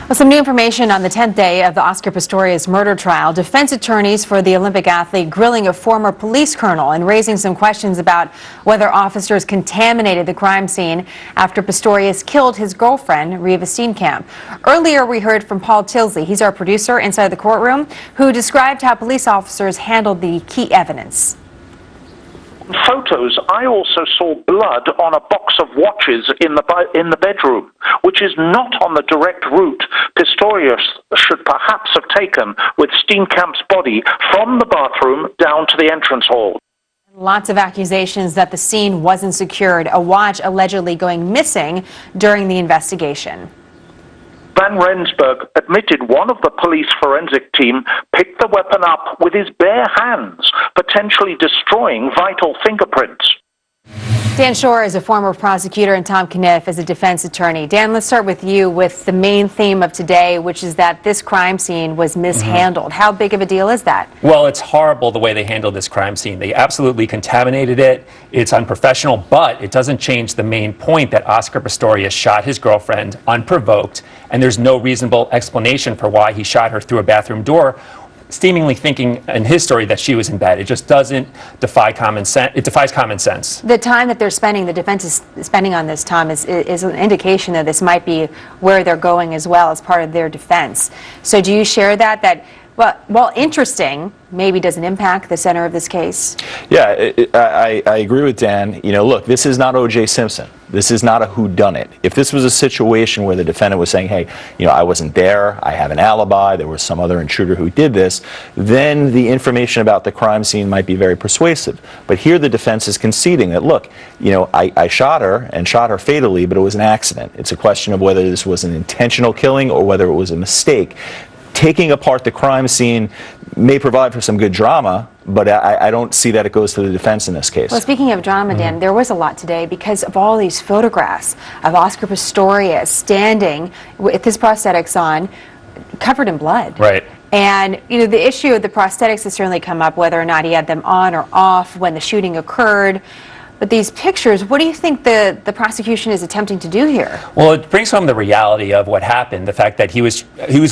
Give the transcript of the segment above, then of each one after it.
Well, some new information on the 10th day of the Oscar Pistorius murder trial. Defense attorneys for the Olympic athlete grilling a former police colonel and raising some questions about whether officers contaminated the crime scene after Pistorius killed his girlfriend, Reva Steenkamp. Earlier, we heard from Paul Tilsley, he's our producer inside the courtroom, who described how police officers handled the key evidence. Photos, I also saw blood on a box of watches in the bedroom, which is not on the direct route Pistorius should perhaps have taken with Steenkamp's body from the bathroom down to the entrance hall. Lots of accusations that the scene wasn't secured, a watch allegedly going missing during the investigation. Van Rensburg admitted one of the police forensic team picked the weapon up with his bare hands, potentially destroying vital fingerprints. Dan Schorr is a former prosecutor and Tom Kniff is a defense attorney. Dan, let's start with you with the main theme of today, which is that this crime scene was mishandled. How big of a deal is that? Well, it's horrible the way they handled this crime scene. They absolutely contaminated it. It's unprofessional, but it doesn't change the main point that Oscar Pistorius shot his girlfriend unprovoked, and there's no reasonable explanation for why he shot her through a bathroom door, seemingly thinking in his story that she was in bed. It just doesn't defy common sense. It defies common sense. The time that they're spending, the defense is spending on this, Tom, is an indication that this might be where they're going as well as part of their defense. So do you share that, well, while interesting, maybe doesn't impact the center of this case? Yeah, I agree with Dan. You know, look, this is not O.J. Simpson. This is not a whodunit. If this was a situation where the defendant was saying, hey, you know, I wasn't there, I have an alibi, there was some other intruder who did this, then the information about the crime scene might be very persuasive. But here the defense is conceding that, look, you know, I shot her and shot her fatally, but it was an accident. It's a question of whether this was an intentional killing or whether it was a mistake. Taking apart the crime scene may provide for some good drama, but I don't see that it goes to the defense in this case. Well, speaking of drama, Dan, there was a lot today because of all these photographs of Oscar Pistorius standing with his prosthetics on, covered in blood. Right. And, you know, the issue of the prosthetics has certainly come up, whether or not he had them on or off when the shooting occurred. But these pictures, what do you think the prosecution is attempting to do here? Well, it brings home the reality of what happened, the fact that he was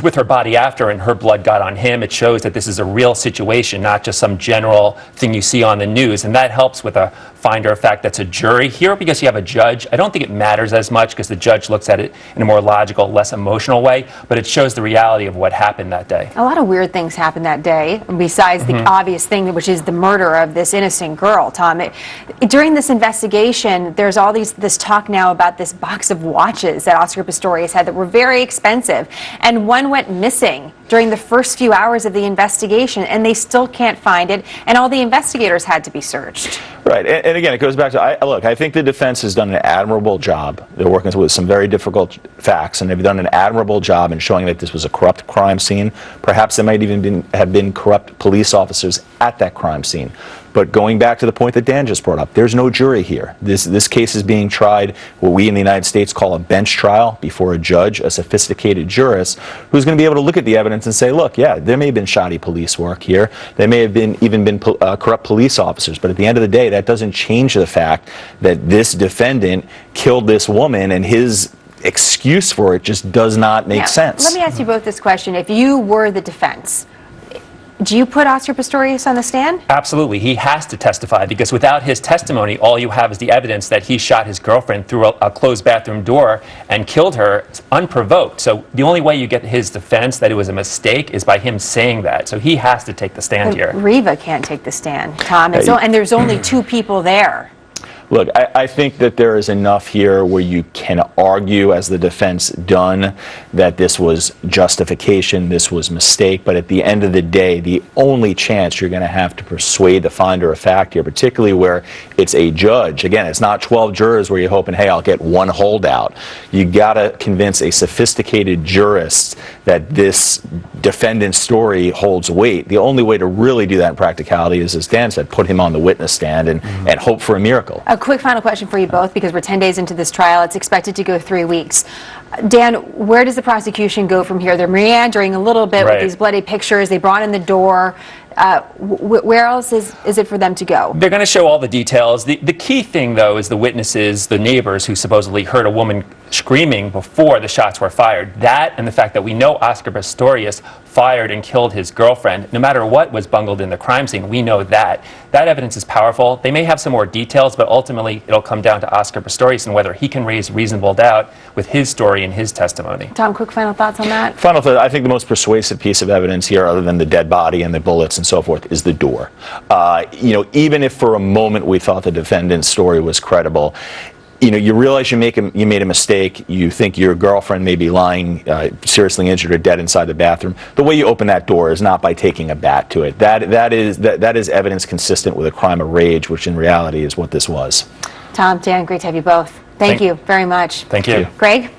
with her body after and her blood got on him. It shows that this is a real situation, not just some general thing you see on the news, and that helps with a finder of fact that's a jury. Here, because you have a judge, I don't think it matters as much because the judge looks at it in a more logical, less emotional way, but it shows the reality of what happened that day. A lot of weird things happened that day, besides the obvious thing, which is the murder of this innocent girl, Tom. During this investigation, there's all this talk now about this box of watches that Oscar Pistorius had that were very expensive, and one went missing during the first few hours of the investigation, and they still can't find it, and all the investigators had to be searched. Right, and again, it goes back to, look, I think the defense has done an admirable job. They're working with some very difficult facts, and they've done an admirable job in showing that this was a corrupt crime scene. Perhaps there might even have been corrupt police officers at that crime scene. But going back to the point that Dan just brought up, there's no jury here. This case is being tried, what we in the United States call a bench trial, before a judge, a sophisticated jurist, who's going to be able to look at the evidence and say, look, yeah, there may have been shoddy police work here. There may have even been corrupt police officers. But at the end of the day, that doesn't change the fact that this defendant killed this woman, and his excuse for it just does not make sense. Let me ask you both this question. If you were the defense, do you put Oscar Pistorius on the stand? Absolutely. He has to testify because without his testimony, all you have is the evidence that he shot his girlfriend through a closed bathroom door and killed her unprovoked. So the only way you get his defense that it was a mistake is by him saying that. So he has to take the stand here. Reva can't take the stand, Tom, and there's only two people there. Look, I think that there is enough here where you can argue, as the defense done, that this was justification, this was mistake, but at the end of the day, the only chance you're going to have to persuade the finder of fact here, particularly where it's a judge, again, it's not 12 jurors where you're hoping, hey, I'll get one holdout. You got to convince a sophisticated jurist that this defendant's story holds weight. The only way to really do that in practicality is, as Dan said, put him on the witness stand and hope for a miracle. A quick final question for you both, because we're 10 days into this trial. It's expected to go 3 weeks. Dan, where does the prosecution go from here? They're meandering a little bit with these bloody pictures. They brought in the door. Where else is it for them to go? They're going to show all the details. The key thing, though, is the witnesses, the neighbors who supposedly heard a woman screaming before the shots were fired. That and the fact that we know Oscar Pistorius fired and killed his girlfriend. No matter what was bungled in the crime scene, we know that. That evidence is powerful. They may have some more details, but ultimately it'll come down to Oscar Pistorius and whether he can raise reasonable doubt with his story and his testimony. Tom, quick final thoughts on that? Final thought, I think the most persuasive piece of evidence here, other than the dead body and the bullets and so forth, is the door. Even if for a moment we thought the defendant's story was credible, you realize you made a mistake. You think your girlfriend may be lying seriously injured or dead inside the bathroom. The way you open that door is not by taking a bat to it. That is evidence consistent with a crime of rage, which in reality is what this was. Tom, Dan, great to have you both. Thank you very much. Thank you. Greg?